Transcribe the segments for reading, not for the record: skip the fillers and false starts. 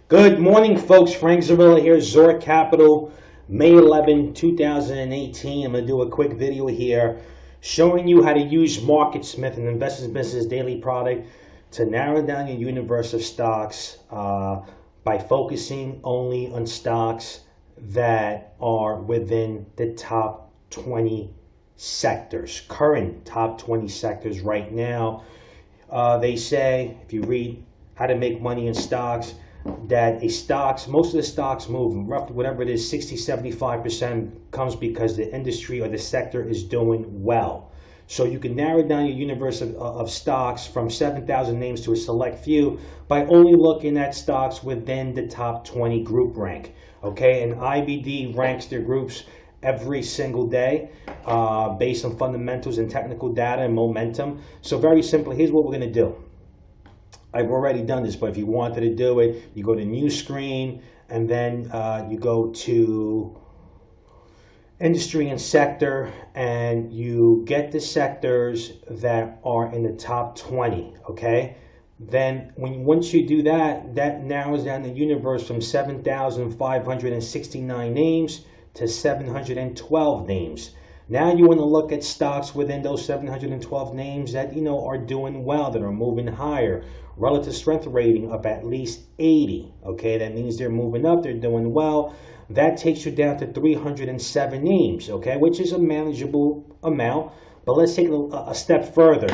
Good morning, folks. Frank Zorrilla here, Zorrilla Capital, May 11, 2018. I'm going to do a quick video here showing you how to use MarketSmith, an investors business daily product, to narrow down your universe of stocks by focusing only on stocks that are within the top 20 sectors, current top 20 sectors right now. They say, if you read how to make money in stocks, that most of the stocks move roughly whatever it is, 60-75% comes because the industry or the sector is doing well. So you can narrow down your universe of stocks from 7,000 names to a select few by only looking at stocks within the top 20 group rank. Okay, and IBD ranks their groups every single day based on fundamentals and technical data and momentum. So very simply, here's what we're going to do. I've already done this, but if you wanted to do it, you go to New Screen, and then you go to Industry and Sector, and you get the sectors that are in the top 20, okay? Then once you do that, that narrows down the universe from 7,569 names to 712 names. Now you want to look at stocks within those 712 names that are doing well, that are moving higher. Relative strength rating of at least 80. Okay, that means they're moving up, they're doing well. That takes you down to 307 names, okay, which is a manageable amount. But let's take a step further.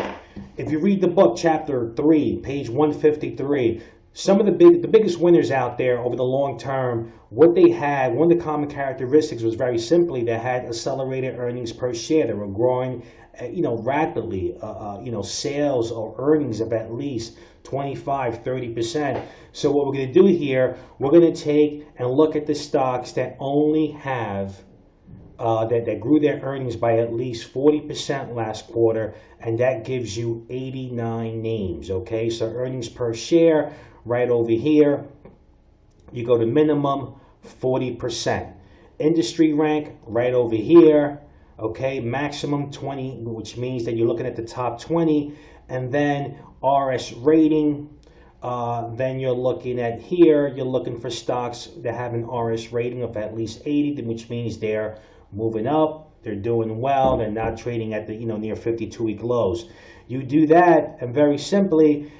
If you read the book, chapter 3, page 153, some of the biggest winners out there over the long term, what they had, one of the common characteristics was very simply they had accelerated earnings per share. They were growing, rapidly, sales or earnings of at least 25-30%. So what we're going to do here, we're going to take and look at the stocks that only have that grew their earnings by at least 40% last quarter, and that gives you 89 names. Okay, so earnings per share right over here, you go to minimum 40%. Industry rank right over here, okay, maximum 20, which means that you're looking at the top 20, and then RS rating. Then you're looking at here, you're looking for stocks that have an RS rating of at least 80, which means they're moving up, they're doing well, they're not trading at the near 52-week lows. You do that, and very simply,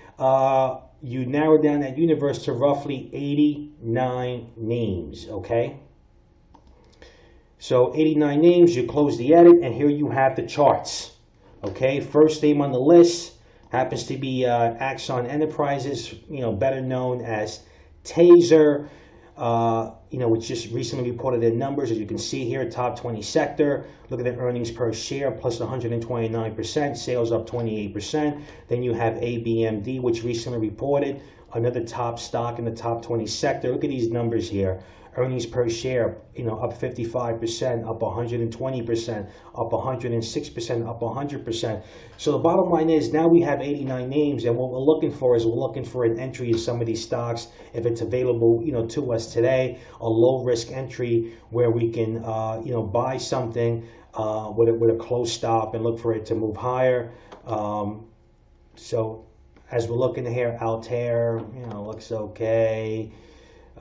you narrow down that universe to roughly 89 names, okay? So 89 names, you close the edit, and here you have the charts, okay? First name on the list happens to be Axon Enterprises, better known as Taser, which just recently reported their numbers. As you can see here, top 20 sector. Look at the earnings per share, plus 129%, sales up 28%. Then you have ABMD, which recently reported, another top stock in the top 20 sector. Look at these numbers here. Earnings per share, up 55%, up 120%, up 106%, up 100%. So the bottom line is now we have 89 names, and what we're looking for is we're looking for an entry in some of these stocks, if it's available, to us today, a low risk entry where we can, buy something with a close stop and look for it to move higher. So as we're looking here, Altair, looks okay.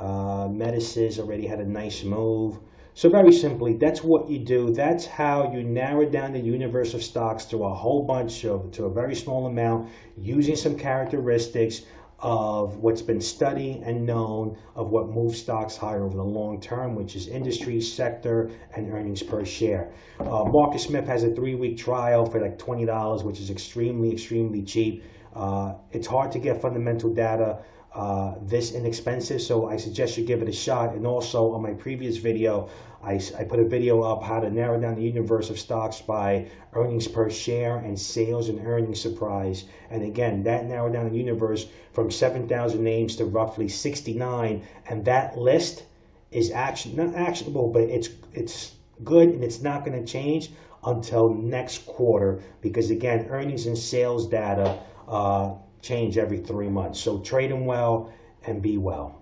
Medicis already had a nice move. So very simply, that's what you do. That's how you narrow down the universe of stocks to a whole bunch to a very small amount, using some characteristics of what's been studied and known of what moves stocks higher over the long term, which is industry, sector, and earnings per share. MarketSmith has a 3-week trial for like $20, which is extremely, extremely cheap. It's hard to get fundamental data this inexpensive, so I suggest you give it a shot. And also on my previous video, I put a video up how to narrow down the universe of stocks by earnings per share and sales and earnings surprise. And again, that narrowed down the universe from 7,000 names to roughly 69, and that list is not actionable, but it's good, and it's not going to change until next quarter, because again, earnings and sales data change every 3 months. So trade them well and be well.